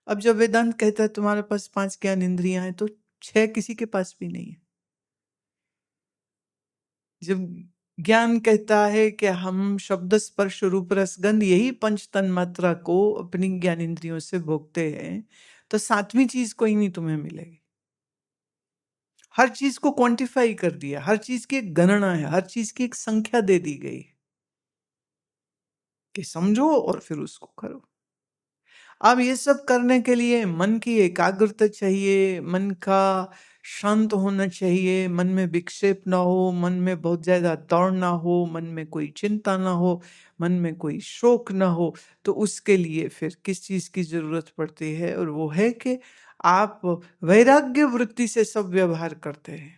अब जब वेदांत कहता है तुम्हारे पास 5 ज्ञान इंद्रियां हैं, तो 6 किसी के पास भी नहीं है। जब ज्ञान कहता है कि हम शब्द स्पर्श रूप रस गंध यही पंच तन मात्रा को अपनी ज्ञान इंद्रियों से भोगते हैं, तो 7वीं चीज कोई नहीं तुम्हें मिलेगी। हर चीज को क्वांटिफाई कर दिया, हर चीज की एक गणना है, हर चीज की एक संख्या दे दी गई कि समझो और फिर उसको करो। अब ये सब करने के लिए मन की एकाग्रता चाहिए, मन का शांत होना चाहिए, मन में विक्षेप ना हो, मन में बहुत ज्यादा दौड़ ना हो, मन में कोई चिंता ना हो, मन में कोई शोक ना हो। तो उसके लिए फिर किस चीज की जरूरत पड़ती है, और वो है कि आप वैराग्य वृत्ति से सब व्यवहार करते हैं।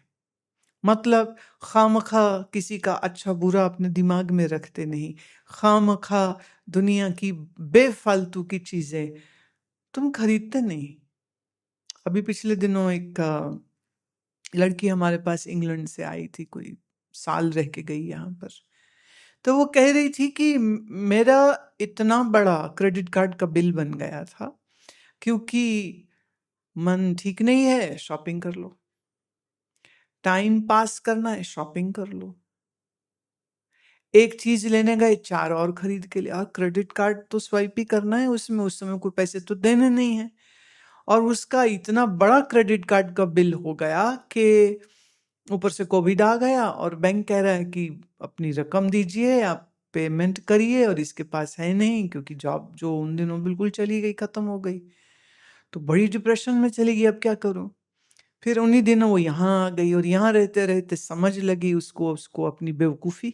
मतलब खामखा किसी का अच्छा बुरा अपने दिमाग में रखते नहीं, खामखा दुनिया की बेफालतू की चीजें तुम खरीदते नहीं। अभी पिछले दिनों एक लड़की हमारे पास इंग्लैंड से आई थी, कोई साल रह के गई यहाँ पर। तो वो कह रही थी कि मेरा इतना बड़ा क्रेडिट कार्ड का बिल बन गया था क्योंकि मन ठीक नहीं है, शॉपिंग कर लो, टाइम पास करना है, शॉपिंग कर लो, एक चीज लेने गए 4 और खरीद के लिए, और क्रेडिट कार्ड तो स्वाइप ही करना है, उसमें उस समय कोई पैसे तो देने नहीं है। और उसका इतना बड़ा क्रेडिट कार्ड का बिल हो गया कि ऊपर से कोविड आ गया और बैंक कह रहा है कि अपनी रकम दीजिए, आप पेमेंट करिए, और इसके पास है नहीं क्योंकि जॉब जो उन दिनों बिल्कुल चली गई, खत्म हो गई। तो बड़ी डिप्रेशन में चली गई, अब क्या करूं। फिर उन्हीं दिनों वो यहाँ आ गई, और यहाँ रहते रहते समझ लगी उसको उसको अपनी बेवकूफ़ी।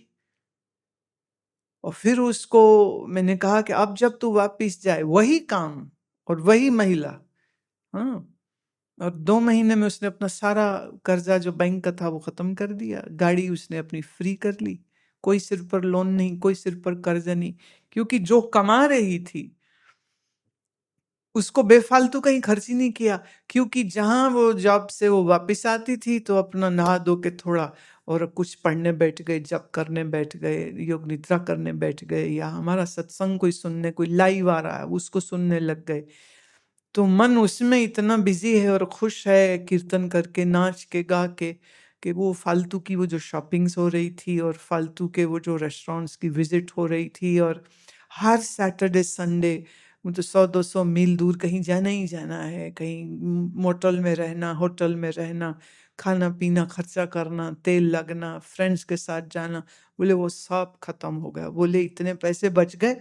और फिर उसको मैंने कहा कि अब जब तू वापिस जाए वही काम और वही महिला, हाँ, और 2 महीने में उसने अपना सारा कर्जा जो बैंक का था वो खत्म कर दिया, गाड़ी उसने अपनी फ्री कर ली, कोई सिर पर लोन नहीं, कोई सिर पर कर्जा नहीं, क्योंकि जो कमा रही थी उसको बेफालतू कहीं खर्च ही नहीं किया। क्योंकि जहां वो जॉब से वो वापस आती थी तो अपना नहा धो के थोड़ा और कुछ पढ़ने बैठ गए, जप करने बैठ गए, योग निद्रा करने बैठ गए, या हमारा सत्संग कोई सुनने, कोई लाइव आ रहा है उसको सुनने लग गए। तो मन उसमें इतना बिजी है और खुश है कीर्तन करके, नाच के, गा के, कि वो फालतू की वो जो शॉपिंग्स हो रही थी और फालतू के वो जो रेस्टोरेंट्स की विजिट हो रही थी, और हर सैटरडे संडे तो 100-200 मील दूर कहीं जाना ही जाना है, कहीं मोटल में रहना, होटल में रहना, खाना पीना खर्चा करना, तेल लगना, फ्रेंड्स के साथ जाना। बोले वो सब खत्म हो गया, बोले इतने पैसे बच गए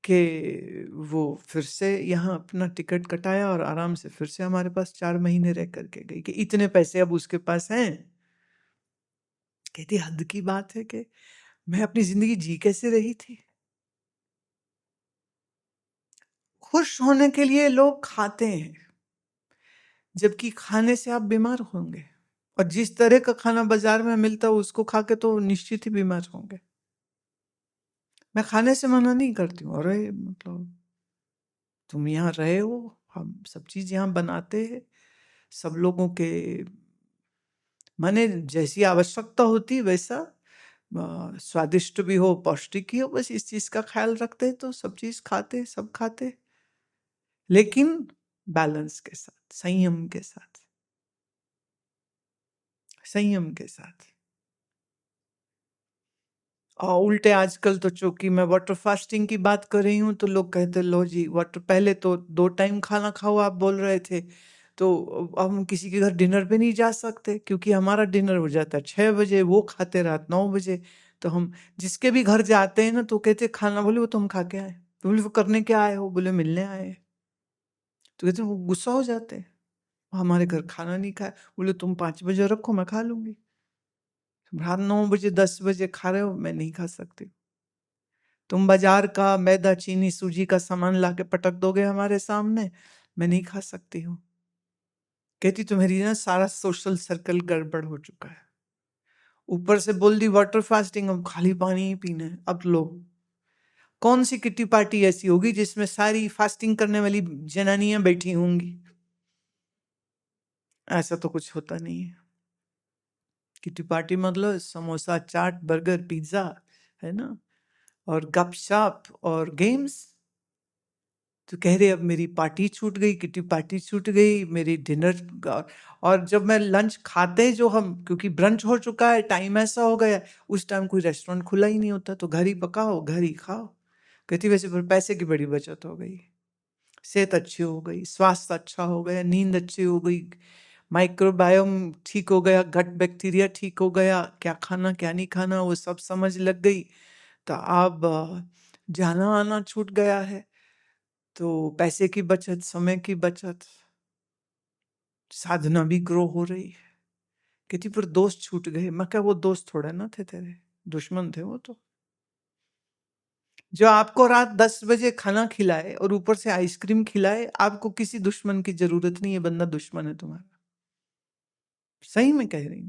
कि वो फिर से यहाँ अपना टिकट कटाया और आराम से फिर से हमारे पास 4 महीने रह करके गई, कि इतने पैसे अब उसके पास हैं। कहती हद की बात है कि मैं अपनी जिंदगी जी कैसे रही थी। खुश होने के लिए लोग खाते हैं, जबकि खाने से आप बीमार होंगे, और जिस तरह का खाना बाजार में मिलता है उसको खा के तो निश्चित ही बीमार होंगे। मैं खाने से मना नहीं करती हूँ, अरे मतलब तुम यहाँ रहे हो, हम सब चीज यहाँ बनाते हैं, सब लोगों के माने जैसी आवश्यकता होती वैसा स्वादिष्ट भी हो, पौष्टिक ही हो, बस इस चीज का ख्याल रखते हैं, तो सब चीज खाते, सब खाते, लेकिन बैलेंस के साथ, संयम के साथ, संयम के साथ। और उल्टे आजकल तो चूंकि मैं वाटर फास्टिंग की बात कर रही हूँ तो लोग कहते लो जी वाटर, पहले तो 2 टाइम खाना खाओ आप बोल रहे थे, तो अब हम किसी के घर डिनर पे नहीं जा सकते क्योंकि हमारा डिनर हो जाता है 6 बजे, वो खाते रात 9 बजे। तो हम जिसके भी घर जाते हैं ना तो कहते खाना, बोले वो तो हम खा के आए, तो बोले वो करने क्या आए हो, बोले मिलने आए हैं। तो कहते वो गुस्सा हो जाते हैं, हमारे घर खाना नहीं खाया, बोले तुम 5 बजे रखो मैं खा लूंगी, रात 9 बजे 10 बजे खा रहे हो, मैं नहीं खा सकती। तुम बाजार का मैदा चीनी सूजी का सामान लाके पटक दोगे हमारे सामने, मैं नहीं खा सकती हूँ। कहती तुम्हारी ना सारा सोशल सर्कल गड़बड़ हो चुका है, ऊपर से बोल दी वाटर फास्टिंग, अब खाली पानी ही पीना है। अब लो कौन सी किटी पार्टी ऐसी होगी जिसमें सारी फास्टिंग करने वाली जनानियां बैठी होंगी, ऐसा तो कुछ होता नहीं है। किटी पार्टी मतलब समोसा चाट बर्गर पिज्जा, है ना, और गपशप और गेम्स। तो कह रहे अब मेरी पार्टी छूट गई, किटी पार्टी छूट गई, मेरी डिनर। और जब मैं लंच खाते जो हम, क्योंकि ब्रंच हो चुका है, टाइम ऐसा हो गया, उस टाइम कोई रेस्टोरेंट खुला ही नहीं होता, तो घर ही पकाओ, घर ही खाओ। कहती वैसे पर पैसे की बड़ी बचत हो गई, सेहत अच्छी हो गई, स्वास्थ्य अच्छा हो गया, नींद अच्छी हो गई, माइक्रोबायोम ठीक हो गया, गट बैक्टीरिया ठीक हो गया, क्या खाना क्या नहीं खाना वो सब समझ लग गई। तो अब जाना आना छूट गया है, तो पैसे की बचत, समय की बचत, साधना भी ग्रो हो रही है। कहती पर दोस्त छूट गए। मैं क्या वो दोस्त थोड़े ना थे तेरे, दुश्मन थे वो तो। जो आपको रात 10 बजे खाना खिलाए और ऊपर से आइसक्रीम खिलाए, आपको किसी दुश्मन की जरूरत नहीं है, बंदा दुश्मन है तुम्हारा। सही में कह रही हूं,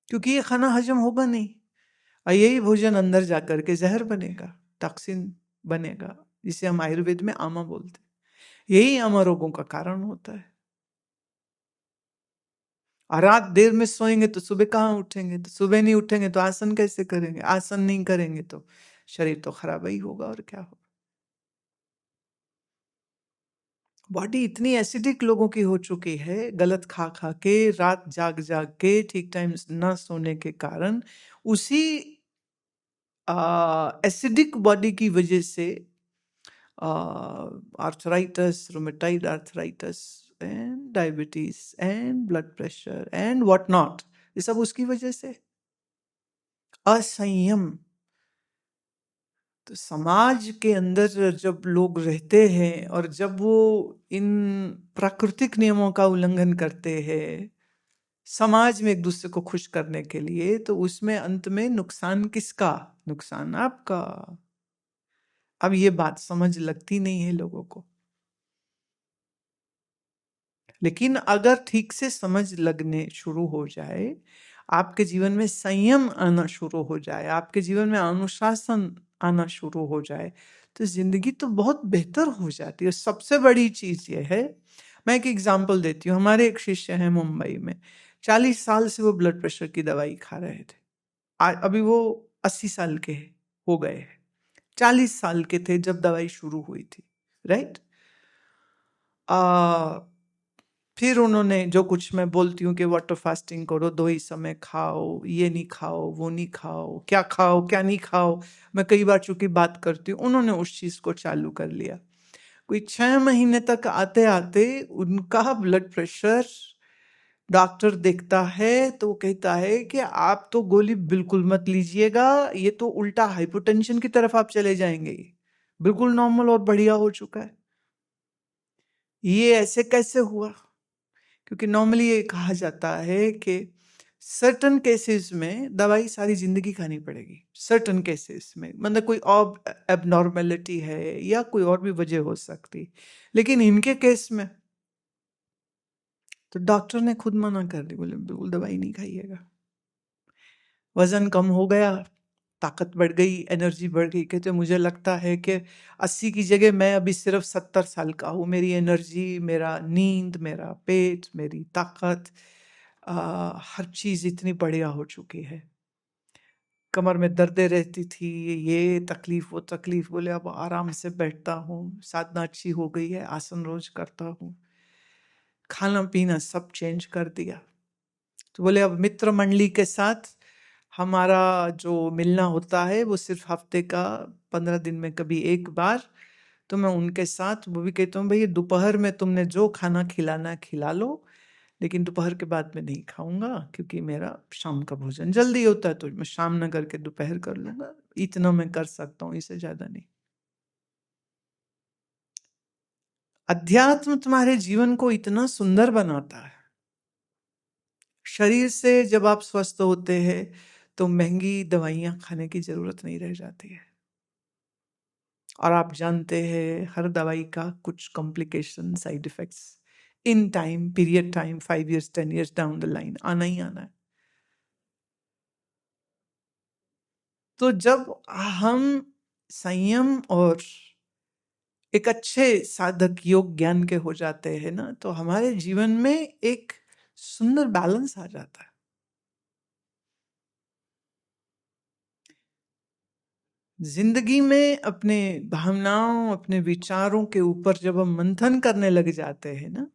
क्योंकि ये खाना हजम होगा नहीं, और यही भोजन अंदर जाकर के जहर बनेगा, टॉक्सिन बनेगा, जिसे हम आयुर्वेद में आमा बोलते हैं। यही आमा रोगों का कारण होता है। और रात देर में सोएंगे तो सुबह कहाँ उठेंगे, तो सुबह नहीं उठेंगे तो आसन कैसे करेंगे, आसन नहीं करेंगे तो शरीर तो खराब ही होगा, और क्या होगा। बॉडी इतनी एसिडिक लोगों की हो चुकी है, गलत खा खा के, रात जाग जाग के, ठीक टाइम ना सोने के कारण, उसी एसिडिक बॉडी की वजह से arthritis, rheumatoid arthritis and diabetes and blood pressure and what not, ये सब उसकी वजह से। असंयम। तो समाज के अंदर जब लोग रहते हैं और जब वो इन प्राकृतिक नियमों का उल्लंघन करते हैं समाज में एक दूसरे को खुश करने के लिए, तो उसमें अंत में नुकसान किसका? नुकसान आपका। अब ये बात समझ लगती नहीं है लोगों को, लेकिन अगर ठीक से समझ लगने शुरू हो जाए, आपके जीवन में संयम आना शुरू हो जाए, आपके जीवन में अनुशासन आना शुरू हो जाए, तो जिंदगी तो बहुत बेहतर हो जाती है। सबसे बड़ी चीज ये है, मैं एक एग्जांपल देती हूँ। हमारे एक शिष्य हैं मुंबई में, 40 साल से वो ब्लड प्रेशर की दवाई खा रहे थे। अभी वो 80 साल के हो गए हैं। 40 साल के थे जब दवाई शुरू हुई थी, राइट। फिर उन्होंने जो कुछ मैं बोलती हूँ कि वाटर फास्टिंग करो, 2 ही समय खाओ, ये नहीं खाओ, वो नहीं खाओ क्या नहीं खाओ, मैं कई बार चूंकि बात करती हूँ, उन्होंने उस चीज को चालू कर लिया। कोई 6 महीने तक आते आते उनका ब्लड प्रेशर, डॉक्टर देखता है तो वो कहता है कि आप तो गोली बिल्कुल मत लीजिएगा, ये तो उल्टा हाइपोटेंशन की तरफ आप चले जाएंगे, बिल्कुल नॉर्मल और बढ़िया हो चुका है। ये ऐसे कैसे हुआ? क्योंकि नॉर्मली ये कहा जाता है कि सर्टन केसेस में दवाई सारी जिंदगी खानी पड़ेगी, सर्टन केसेस में, मतलब कोई और एबनॉर्मेलिटी है या कोई और भी वजह हो सकती, लेकिन इनके केस में तो डॉक्टर ने खुद मना कर दी, बोले बिल्कुल दवाई नहीं खाइएगा। वजन कम हो गया, ताकत बढ़ गई, एनर्जी बढ़ गई। कहते मुझे लगता है कि 80 की जगह मैं अभी सिर्फ 70 साल का हूँ। मेरी एनर्जी, मेरा नींद, मेरा पेट, मेरी ताकत, हर चीज इतनी बढ़िया हो चुकी है। कमर में दर्दें रहती थी, ये तकलीफ वो तकलीफ, बोले अब आराम से बैठता हूँ, साधना अच्छी हो गई है, आसन रोज करता हूँ, खाना पीना सब चेंज कर दिया। तो बोले अब मित्र मंडली के साथ हमारा जो मिलना होता है वो सिर्फ हफ्ते का 15 दिन में कभी एक बार, तो मैं उनके साथ वो भी कहता हूँ भाई दोपहर में तुमने जो खाना खिलाना खिला लो, लेकिन दोपहर के बाद में नहीं खाऊंगा, क्योंकि मेरा शाम का भोजन जल्दी होता है, तो मैं शाम न करके दोपहर कर लूंगा। इतना मैं कर सकता हूँ, इससे ज्यादा नहीं। अध्यात्म तुम्हारे जीवन को इतना सुंदर बनाता है। शरीर से जब आप स्वस्थ होते हैं तो महंगी दवाइयां खाने की जरूरत नहीं रह जाती है। और आप जानते हैं हर दवाई का कुछ complication, side effects in time period, time 5 years 10 years down the line आना ही आना है। तो जब हम संयम और एक अच्छे साधक योग ज्ञान के हो जाते हैं ना, तो हमारे जीवन में एक सुंदर बैलेंस आ जाता है। जिंदगी में अपने भावनाओं, अपने विचारों के ऊपर जब हम मंथन करने लग जाते हैं ना,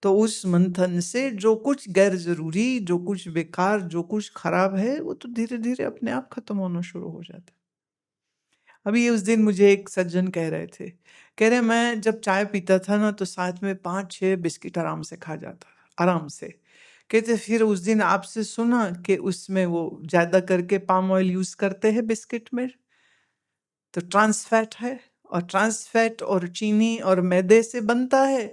तो उस मंथन से जो कुछ गैर जरूरी, जो कुछ बेकार, जो कुछ खराब है, वो तो धीरे धीरे अपने आप खत्म होना शुरू हो जाता है। अभी उस दिन मुझे एक सज्जन कह रहे थे, कह रहे मैं जब चाय पीता था ना, तो साथ में 5-6 बिस्किट आराम से खा जाता था, आराम से। कहते फिर उस दिन आपसे सुना कि उसमें वो ज्यादा करके पाम ऑयल यूज करते हैं बिस्किट में, तो ट्रांस फैट है, और ट्रांस फैट और चीनी और मैदे से बनता है।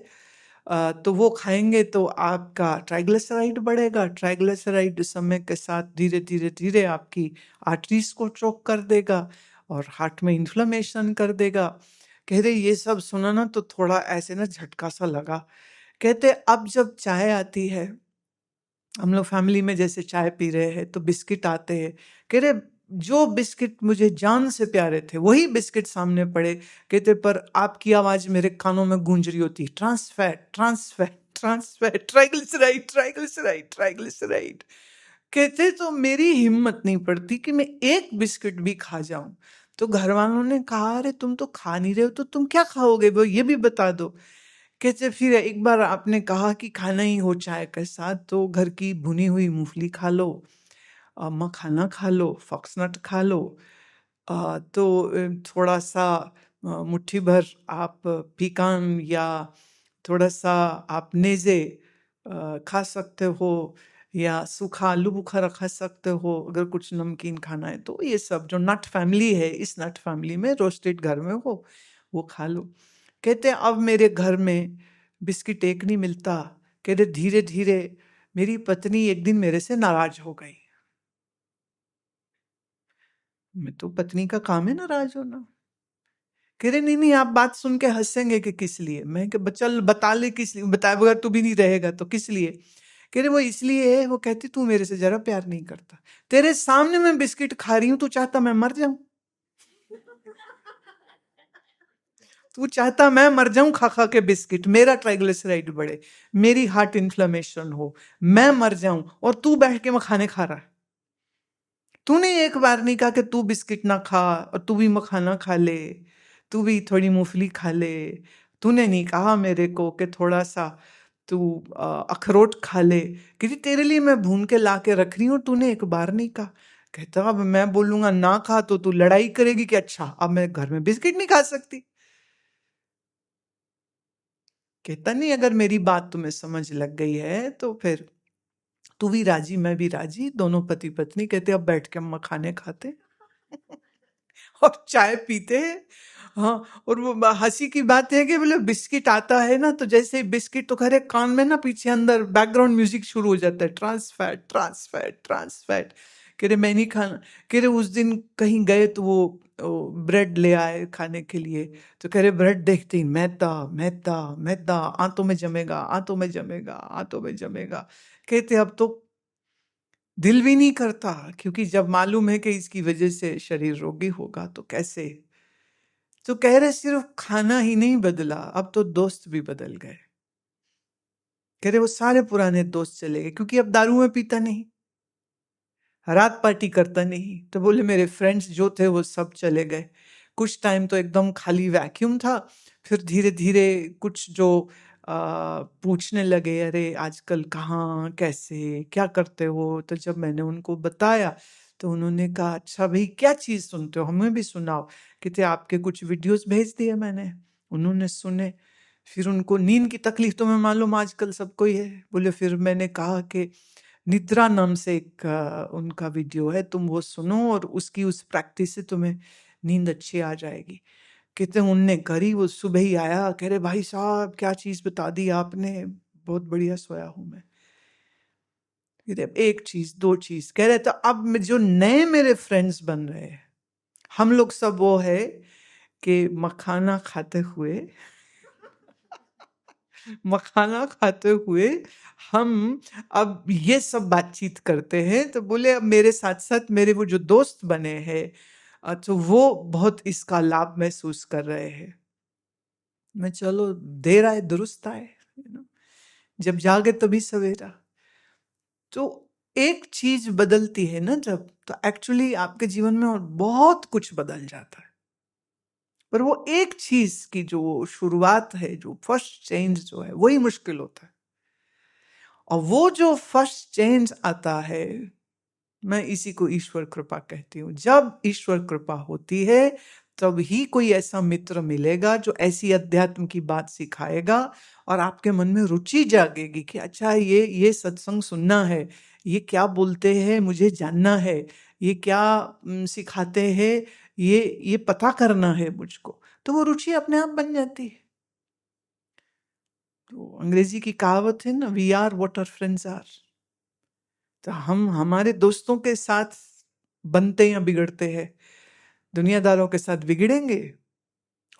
तो वो खाएंगे तो आपका ट्राइग्लिसराइड बढ़ेगा, ट्राइग्लिसराइड समय के साथ धीरे धीरे धीरे आपकी आर्टरीज को चोक कर देगा और हार्ट में इन्फ्लेमेशन कर देगा। कह रहे ये सब सुना ना तो थोड़ा ऐसे ना झटका सा लगा। कहते अब जब चाय आती है, हम लोग फैमिली में जैसे चाय पी रहे हैं तो बिस्किट आते हैं, कह रहे जो बिस्किट मुझे जान से प्यारे थे वही बिस्किट सामने पड़े, कहते पर आपकी आवाज मेरे कानों में गूंज रही होती, trans fat, trans fat, trans fat, triglyceride, triglyceride, triglyceride. कहते तो मेरी हिम्मत नहीं पड़ती कि मैं एक बिस्किट भी खा जाऊं। तो घर वालों ने कहा अरे तुम तो खा नहीं रहे हो तो तुम क्या खाओगे, वो ये भी बता दो। कहते फिर एक बार आपने कहा कि खाना ही हो चाय के साथ, तो घर की भुनी हुई मूंगफली खा लो, मखाना खा लो, फॉक्सनट खा लो, तो थोड़ा सा मुट्ठी भर आप पीकान या थोड़ा सा आप नेजे खा सकते हो, या सूखा आलू बुखारा खा सकते हो अगर कुछ नमकीन खाना है तो। ये सब जो नट फैमिली है, इस नट फैमिली में रोस्टेड घर में हो वो खा लो। कहते हैं अब मेरे घर में बिस्किट एक नहीं मिलता। कहते धीरे धीरे मेरी पत्नी एक दिन मेरे से नाराज हो गई। मैं तो पत्नी का काम है नाराज होना। कह रहे नहीं नहीं आप बात सुन के हंसेंगे कि किस लिए। मैं कि चल बता ले किस लिए, बताए बगैर तू भी नहीं रहेगा तो किस लिए। कह रहे वो इसलिए है, वो कहती तू मेरे से जरा प्यार नहीं करता, तेरे सामने मैं बिस्किट खा रही हूं, तू चाहता मैं मर जाऊं, तू चाहता मैं मर जाऊं खा खा के बिस्किट, मेरा ट्राइग्लिसराइड बढ़े, मेरी हार्ट इन्फ्लेमेशन हो, मैं मर जाऊं, और तू बैठ के मखाने खा रहा है। तूने एक बार नहीं कहा कि तू बिस्किट ना खा और तू भी मखाना खा ले, तू भी थोड़ी मूंगफली खा ले। तूने नहीं कहा मेरे को कि थोड़ा सा तू अखरोट खा ले, क्योंकि तेरे लिए मैं भून के ला के रख रही हूँ, तूने एक बार नहीं कहा। कहता अब मैं बोलूंगा ना खा तो तू लड़ाई करेगी कि अच्छा अब मैं घर में बिस्किट नहीं खा सकती। कहता नहीं अगर मेरी बात तुम्हें समझ लग गई है तो फिर तू भी राजी मैं भी राजी, दोनों पति पत्नी कहते अब बैठ के हम मखाने खाते और चाय पीते हैं। हाँ, और वो हंसी की बात है कि बोले बिस्किट आता है ना तो जैसे बिस्किट तो खरे कान में ना पीछे अंदर बैकग्राउंड म्यूजिक शुरू हो जाता है, trans fat, trans fat, trans fat. कह रहे मैं नहीं खाना। कह रहे उस दिन कहीं गए तो वो ब्रेड ले आए खाने के लिए, तो कह रहे ब्रेड देखते ही मैदा मैदा मैदा, आंतों में जमेगा, आंतों में जमेगा, आंतों में जमेगा। कहते अब तो दिल भी नहीं करता, क्योंकि जब मालूम है कि इसकी वजह से शरीर रोगी होगा तो कैसे। तो कह रहे सिर्फ खाना ही नहीं बदला, अब तो दोस्त भी बदल गए। कह रहे वो सारे पुराने दोस्त चले गए, क्योंकि अब दारू में पीता नहीं, रात पार्टी करता नहीं, तो बोले मेरे फ्रेंड्स जो थे वो सब चले गए। कुछ टाइम तो एकदम खाली वैक्यूम था, फिर धीरे धीरे कुछ जो पूछने लगे अरे आजकल कहाँ कैसे क्या करते हो। तो जब मैंने उनको बताया तो उन्होंने कहा अच्छा भाई क्या चीज़ सुनते हो, हमें भी सुनाओ। कहते आपके कुछ वीडियोस भेज दिए मैंने, उन्होंने सुने। फिर उनको नींद की तकलीफ तो मैं मालूम आजकल सबको ही है। बोले फिर मैंने कहा कि निद्रा नाम से एक उनका वीडियो है, तुम वो सुनो और उसकी उस प्रैक्टिस से तुम्हें नींद अच्छी आ जाएगी। कहते उनने करी, वो सुबह ही आया, कह रहे भाई साहब क्या चीज बता दी आपने, बहुत बढ़िया सोया हूं मैं। कहते अब एक चीज दो चीज कह रहे, तो अब जो नए मेरे फ्रेंड्स बन रहे हैं, हम लोग सब वो है कि मखाना खाते हुए मखाना खाते हुए हम अब ये सब बातचीत करते हैं। तो बोले अब मेरे साथ साथ मेरे वो जो दोस्त बने हैं, तो वो बहुत इसका लाभ महसूस कर रहे हैं। मैं चलो देर आए दुरुस्त आए, जब जागे तभी सवेरा। तो एक चीज बदलती है ना जब, तो एक्चुअली आपके जीवन में और बहुत कुछ बदल जाता है। पर वो एक चीज की जो शुरुआत है, जो फर्स्ट चेंज जो है, वही मुश्किल होता है। और वो जो फर्स्ट चेंज आता है, मैं इसी को ईश्वर कृपा कहती हूँ। जब ईश्वर कृपा होती है तब ही कोई ऐसा मित्र मिलेगा जो ऐसी अध्यात्म की बात सिखाएगा और आपके मन में रुचि जागेगी कि अच्छा ये सत्संग सुनना है, ये क्या बोलते हैं मुझे जानना है, ये क्या सिखाते हैं, ये पता करना है मुझको। तो वो रुचि अपने आप बन जाती है। तो अंग्रेजी की कहावत है ना, we are what our friends are. तो हम हमारे दोस्तों के साथ बनते या बिगड़ते हैं, दुनियादारों के साथ बिगड़ेंगे।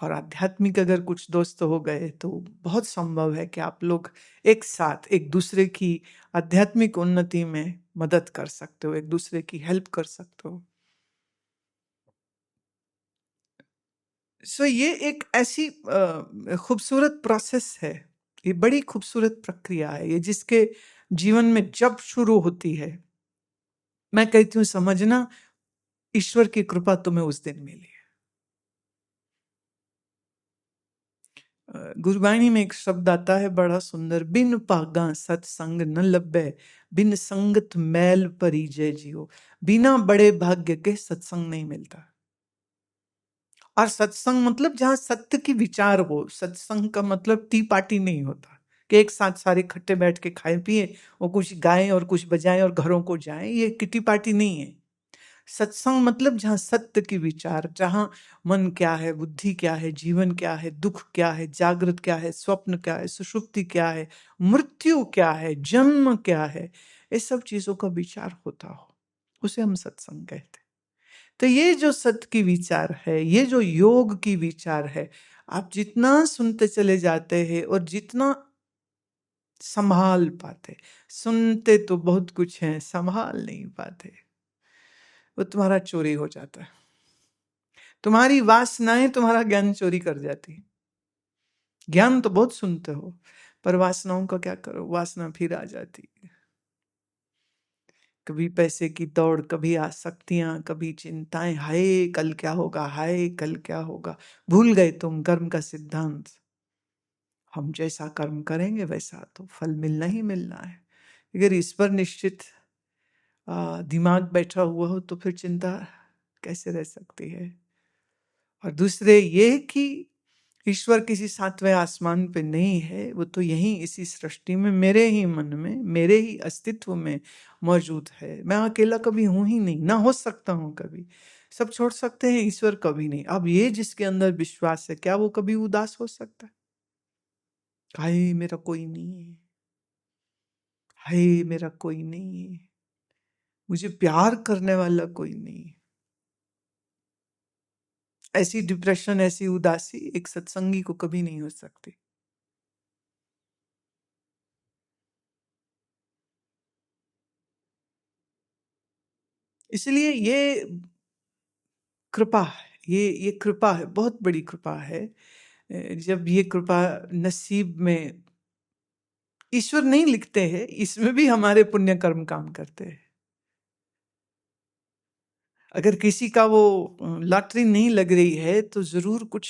और आध्यात्मिक अगर कुछ दोस्त हो गए तो बहुत संभव है कि आप लोग एक साथ एक दूसरे की आध्यात्मिक उन्नति में मदद कर सकते हो, एक दूसरे की हेल्प कर सकते हो। सो ये एक ऐसी खूबसूरत प्रोसेस है, ये बड़ी खूबसूरत प्रक्रिया है ये, जिसके जीवन में जब शुरू होती है, मैं कहती हूँ समझना ईश्वर की कृपा तुम्हें उस दिन मिली। गुरबाणी में एक शब्द आता है बड़ा सुंदर, बिन पागा सत्संग न लब्बे, बिन संगत मैल परिजय जियो। बिना बड़े भाग्य के सत्संग नहीं मिलता। और सत्संग मतलब जहां सत्य की विचार हो। सत्संग का मतलब टी पार्टी नहीं होता कि एक साथ सारे इकट्ठे बैठ के खाए पिए और कुछ गाएं और कुछ बजाएं और घरों को जाएं, ये किटी पार्टी नहीं है। सत्संग मतलब जहाँ सत्य की विचार, जहाँ मन क्या है, बुद्धि क्या है, जीवन क्या है, दुख क्या है, जागृत क्या है, स्वप्न क्या है, सुषुप्ति क्या है, मृत्यु क्या है, जन्म क्या है, इस सब चीजों का विचार होता हो, उसे हम सत्संग कहते हैं। तो ये जो सत्य की विचार है, ये जो योग की विचार है, आप जितना सुनते चले जाते हैं और जितना संभाल पाते, सुनते तो बहुत कुछ है, संभाल नहीं पाते, वो तुम्हारा चोरी हो जाता है। तुम्हारी वासनाएं तुम्हारा ज्ञान चोरी कर जाती। ज्ञान तो बहुत सुनते हो, पर वासनाओं का क्या करो, वासना फिर आ जाती। कभी पैसे की दौड़, कभी आसक्तियां, कभी चिंताएं, हाय कल क्या होगा, हाय कल क्या होगा। भूल गए तुम कर्म का सिद्धांत, हम जैसा कर्म करेंगे वैसा तो फल मिलना ही मिलना है। अगर इस पर निश्चित दिमाग बैठा हुआ हो तो फिर चिंता कैसे रह सकती है। और दूसरे ये कि ईश्वर किसी सातवें आसमान पे नहीं है, वो तो यहीं इसी सृष्टि में, मेरे ही मन में, मेरे ही अस्तित्व में मौजूद है। मैं अकेला कभी हूं ही नहीं, ना हो सकता हूं कभी। सब छोड़ सकते हैं, ईश्वर कभी नहीं। अब ये जिसके अंदर विश्वास है, क्या वो कभी उदास हो सकता है? हाय मेरा कोई नहीं है, हाय मेरा कोई नहीं है, मुझे प्यार करने वाला कोई नहीं है। ऐसी डिप्रेशन, ऐसी उदासी एक सत्संगी को कभी नहीं हो सकती। इसलिए ये कृपा है, ये कृपा है, बहुत बड़ी कृपा है। जब ये कृपा नसीब में, ईश्वर नहीं लिखते हैं, इसमें भी हमारे पुण्य कर्म काम करते हैं। अगर किसी का वो लॉटरी नहीं लग रही है तो जरूर कुछ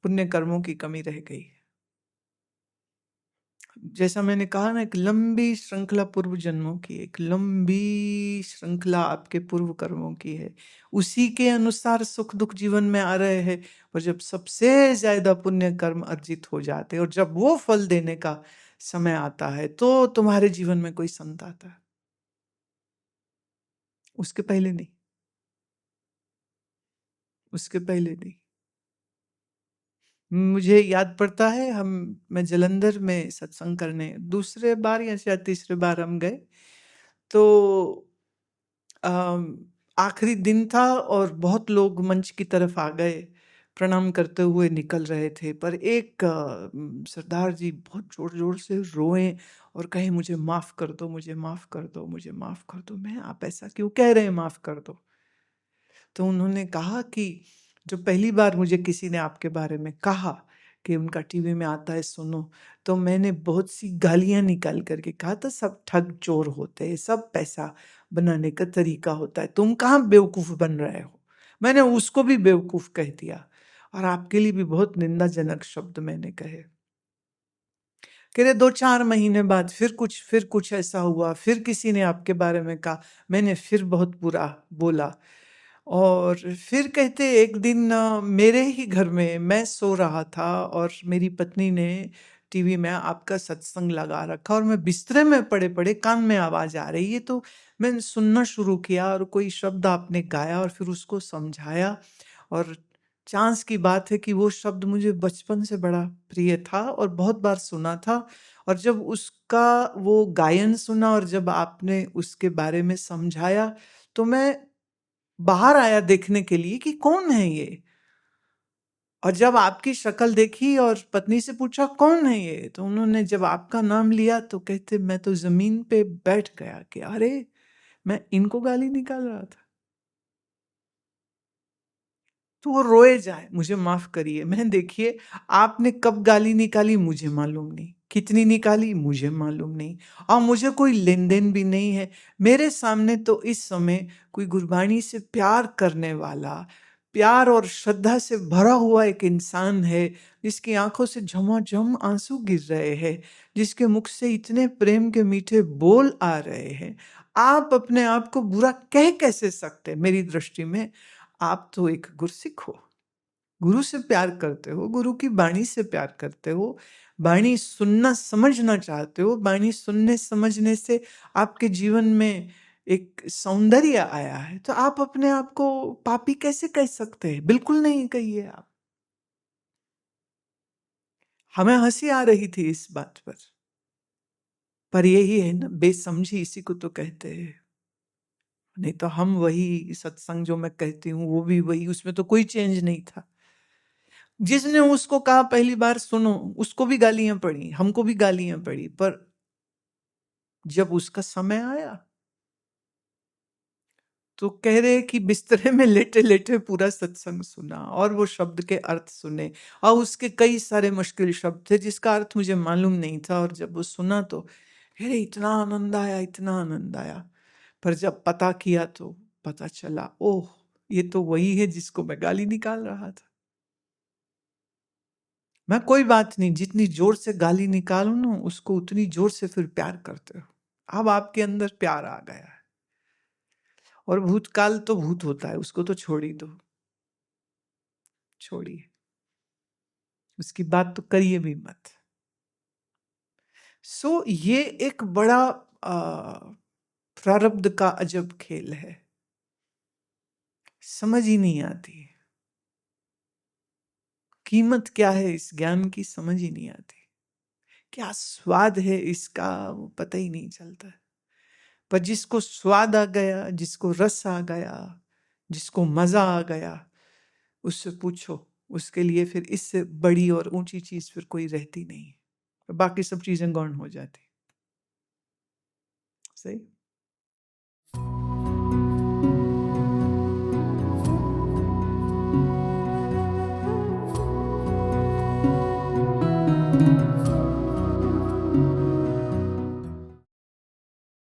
पुण्य कर्मों की कमी रह गई। जैसा मैंने कहा ना, एक लंबी श्रृंखला पूर्व जन्मों की, एक लंबी श्रृंखला आपके पूर्व कर्मों की है, उसी के अनुसार सुख दुख जीवन में आ रहे हैं। और जब सबसे ज्यादा पुण्य कर्म अर्जित हो जाते हैं और जब वो फल देने का समय आता है तो तुम्हारे जीवन में कोई संत आता है, उसके पहले नहीं, उसके पहले नहीं। मुझे याद पड़ता है, मैं जलंधर में सत्संग करने दूसरे बार या शायद तीसरे बार हम गए, तो आखिरी दिन था और बहुत लोग मंच की तरफ आ गए, प्रणाम करते हुए निकल रहे थे। पर एक सरदार जी बहुत जोर जोर से रोए और कहे मुझे माफ कर दो, मुझे माफ कर दो, मुझे माफ कर दो। मैं, आप ऐसा क्यों कह रहे हैं माफ कर दो? तो उन्होंने कहा कि जो पहली बार मुझे किसी ने आपके बारे में कहा कि उनका टीवी में आता है सुनो, तो मैंने बहुत सी गालियाँ निकाल कर के कहा था सब ठग चोर होते हैं, सब पैसा बनाने का तरीका होता है, तुम कहाँ बेवकूफ़ बन रहे हो। मैंने उसको भी बेवकूफ़ कह दिया और आपके लिए भी बहुत निंदाजनक शब्द मैंने कहे। कह रहे 2-4 महीने बाद फिर कुछ ऐसा हुआ, फिर किसी ने आपके बारे में कहा, मैंने फिर बहुत बुरा बोला। और फिर कहते एक दिन मेरे ही घर में मैं सो रहा था और मेरी पत्नी ने टीवी में आपका सत्संग लगा रखा और मैं बिस्तरे में पड़े पड़े कान में आवाज़ आ रही है, तो मैंने सुनना शुरू किया और कोई शब्द आपने गाया और फिर उसको समझाया। और चांस की बात है कि वो शब्द मुझे बचपन से बड़ा प्रिय था और बहुत बार सुना था। और जब उसका वो गायन सुना और जब आपने उसके बारे में समझाया, तो मैं बाहर आया देखने के लिए कि कौन है ये। और जब आपकी शक्ल देखी और पत्नी से पूछा कौन है ये, तो उन्होंने जब आपका नाम लिया तो कहते मैं तो जमीन पे बैठ गया कि अरे मैं इनको गाली निकाल रहा था। तो वो रोए जाए, मुझे माफ करिए। मैं देखिए, आपने कब गाली निकाली मुझे मालूम नहीं, कितनी निकाली मुझे मालूम नहीं, और मुझे कोई लेन देन भी नहीं है। मेरे सामने तो इस समय कोई गुरबाणी से प्यार करने वाला, प्यार और श्रद्धा से भरा हुआ एक इंसान है, जिसकी आंखों से झमाझम आंसू गिर रहे हैं, जिसके मुख से इतने प्रेम के मीठे बोल आ रहे हैं। आप अपने आप को बुरा कह कैसे सकते? मेरी दृष्टि में आप तो एक गुरसिख हो, गुरु से प्यार करते हो, गुरु की बाणी से प्यार करते हो, बाणी सुनना समझना चाहते हो, बाणी सुनने समझने से आपके जीवन में एक सौंदर्य आया है, तो आप अपने आप को पापी कैसे कह सकते हैं? बिल्कुल नहीं कहिए आप। हमें हंसी आ रही थी इस बात पर यही है ना, बेसमझी इसी को तो कहते हैं। नहीं तो हम वही सत्संग जो मैं कहती हूँ वो भी वही, उसमें तो कोई चेंज नहीं था। जिसने उसको कहा पहली बार सुनो, उसको भी गालियां पड़ी, हमको भी गालियां पड़ी, पर जब उसका समय आया तो कह रहे कि बिस्तरे में लेटे लेटे पूरा सत्संग सुना और वो शब्द के अर्थ सुने, और उसके कई सारे मुश्किल शब्द थे जिसका अर्थ मुझे मालूम नहीं था, और जब वो सुना तो कह रहे इतना आनंद आया, इतना आनंद आया। पर जब पता किया तो पता चला, ओह ये तो वही है जिसको मैं गाली निकाल रहा था। मैं कोई बात नहीं, जितनी जोर से गाली निकालू ना उसको उतनी जोर से फिर प्यार करते हो। अब आपके अंदर प्यार आ गया है, और भूतकाल तो भूत होता है, उसको तो छोड़ ही दो, छोड़िए, उसकी बात तो करिए भी मत। सो ये एक बड़ा प्रारब्ध का अजब खेल है, समझ ही नहीं आती कीमत क्या है इस ज्ञान की, समझ ही नहीं आती क्या स्वाद है इसका, वो पता ही नहीं चलता। पर जिसको स्वाद आ गया, जिसको रस आ गया, जिसको मजा आ गया, उससे पूछो, उसके लिए फिर इससे बड़ी और ऊंची चीज फिर कोई रहती नहीं, बाकी सब चीजें गौण हो जाती। सही।